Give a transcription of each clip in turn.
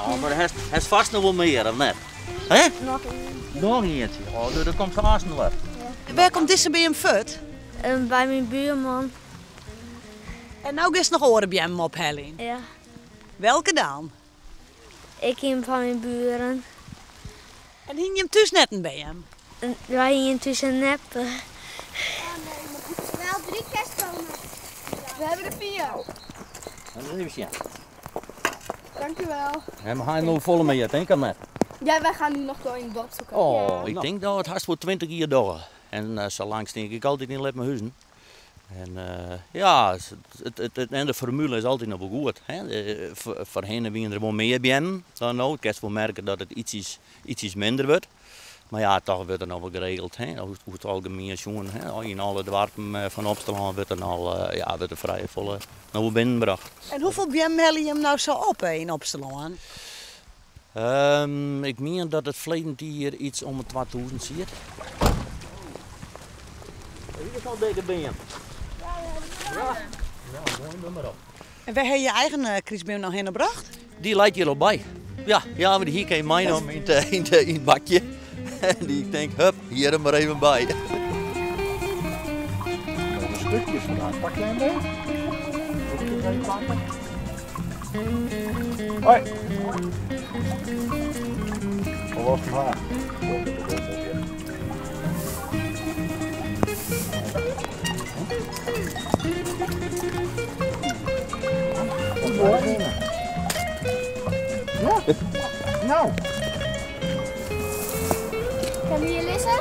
Oh, maar hij is vast nog wel meer, of net? Hè? Nog een. Nog eentje. Oh, dat komt vast nog wat. Waar komt deze bij hem voort? Bij mijn buurman. En nou is nog oren bij hem ophelling. Ja. Welke dan? Ik ging van mijn buren. En hing je hem thuis net bij hem? En wij gingen tussen neppen. Wel 3 kerstbomen. We hebben er 4. Dat is even, ja. Dankjewel. En we gaan nu volle mee, denk ik net. Ja, wij gaan nu nog door in het dorp zoeken. Oh, ik denk dat het haast voor 20 jaar door. En zo lang stink ik altijd in mijn huizen. En ja, en de formule is altijd nog wel goed. Hè. Voorheen wie er wel meer bij dan nou. Ik kan wel merken dat het ietsjes minder wordt. Maar ja, toch wordt er nog wel geregeld. Hè. Hoe het algemeen jongen. In alle dorpen van Opsteland wordt er al wordt er vrij volle nog wel binnengebracht. En hoeveel bij hem hel je hem nou zo op in Opsteland? Ik meen dat het verleden hier iets om het 2000 zit. Hier is al dikke bij hem. Ja, mooi, maar op. En waar heb je eigen kriesbeem nou heen gebracht? Die lijkt hier al bij. Ja, maar hier kan je mij nog in het bakje. En die denkt, hup, hier er maar even bij. Een stukjes vandaan. Pak jij hem mee? Hoi. Hoe was het maar? Ja. Nou. Kan we hier liggen?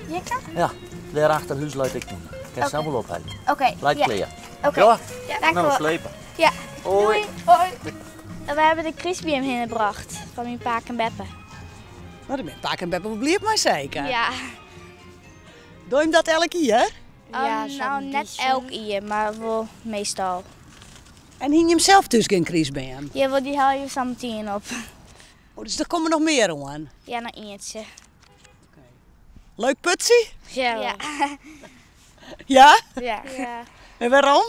Jikke? Ja, daar achter huis luid ik niet. Ik kan snel wel ophalen. Oké. Luid Ja. kleren. Oké. Ja? Dank Nou, wel. slepen. Ja. Hoi. Hoi. We hebben de kriesbeam ingebracht van mijn paak en beppe. Nou, dan ben je Paak en Beppe blijft maar zeker. Ja, Doe je hem dat elke keer? nou net elk jaar, maar wel meestal. En hing je hem zelf dus geen kriesbeem? Ja, wel die haal je zo meteen op. Oh, dus er komen nog meer aan. Ja, nog eentje. Leuk putsie? Ja. Ja? Ja. En waarom?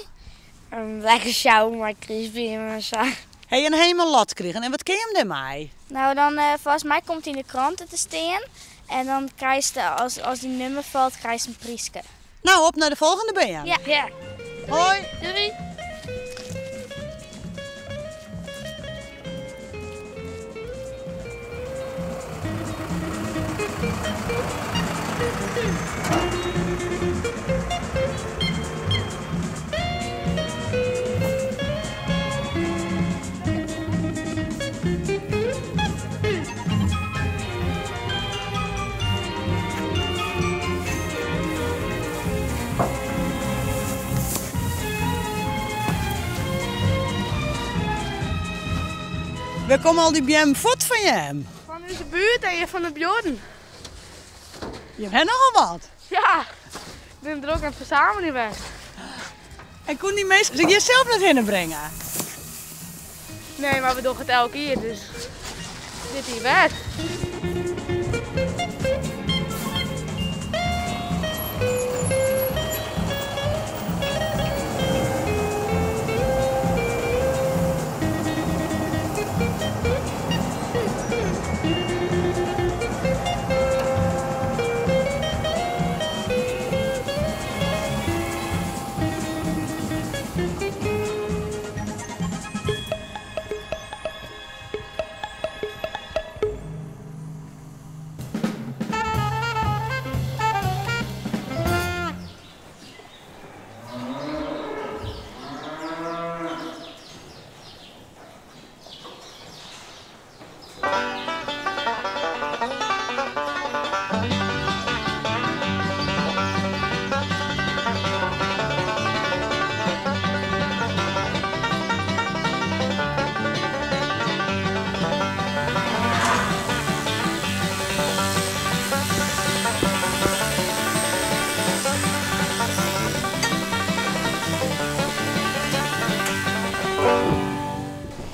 Lekker sjouw, maar kriesbeam en zo. Heb je een helemaal lat gekregen en wat ken je hem daarmee? Nou, dan volgens mij komt hij in de kranten te staan. En dan krijg je, als die nummer valt, krijg je een prieske. Nou, op naar de volgende BM. Ja. Hoi. Doei. Waar komen al die BM voort van je hem? Van onze buurt en van de bjorden. Je hebt nogal wat. Ja. Ik ben er ook aan het verzamelen geweest. En kon die meest jezelf naar binnen brengen? Nee, maar we doen het elke keer, dus dit hier weg.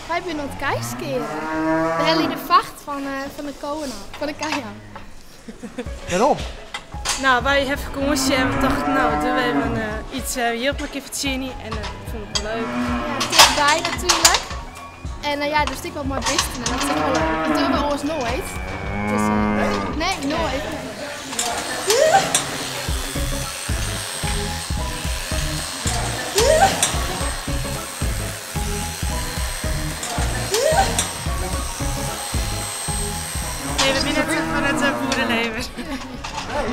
Wij zijn aan het keiskeren. We hebben de vacht van de kolen af, van de kei aan. Waarom? Nou, wij hebben gekozen en we dachten, nou, doen we even iets hier op mijn zien en dat vond ik wel leuk. Ja, bij natuurlijk. En ja, dus ik wat mooi bisten en dat is echt wel leuk. Dat doen we ons nooit. Dus, nee, nooit. Nee, we zijn net van het boerenleven. We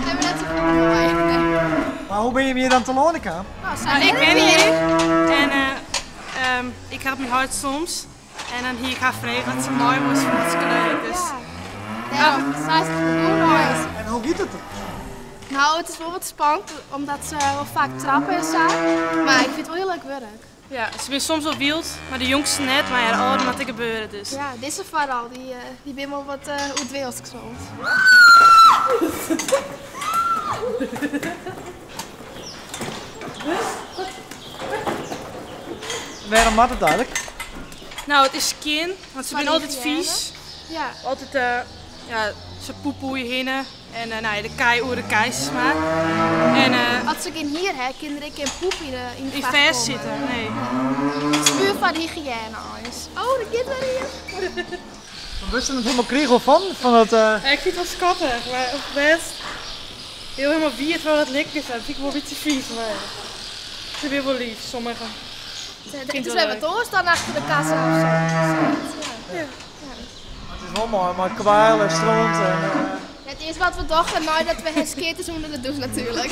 hebben net zo mooi. Nee. Maar hoe ben je hier dan te lonen gaan? Nou, ik ben hier en ik help mijn hart soms. En dan hier ik ga vragen wat ze mooi was voor het leuk. Dus. Ja, zij is gewoon mooi. En hoe gaat het? Nou, het is wel wat spannend, omdat ze wel vaak trappen en zo. Maar ik vind het wel heel leuk werk. Ja, ze zijn soms wel wild, maar de jongste net, maar ja, de ouderen moet ik gebeuren dus. Ja, deze vooral, die ben wel wat uit het wild gezond. Waarom maakt het eigenlijk? Nou, het is skin, want ze zijn altijd vies. Ja. Altijd, ja, ze poepen je heen en nou ja, de kei over de keis maar. En Als ik in hier heb, kinderen geen poep in de in vacht vers komen. zitten, nee. Het is puur van hygiëne is. Oh, de kinderen hier. Wist je het helemaal kriegel van het... Ja, ik vind het wel schattig, maar op best heel helemaal wie het wel wat lekker is, dat vind ik wel een beetje vies, maar ze zijn wel lief, sommigen. Het is wel wat oors dan achter de kassa of zo. Ja. Het is wel mooi, maar kwijl en stront en... Het eerste wat we dachten, nou dat we het skaten doen, dat doen we natuurlijk.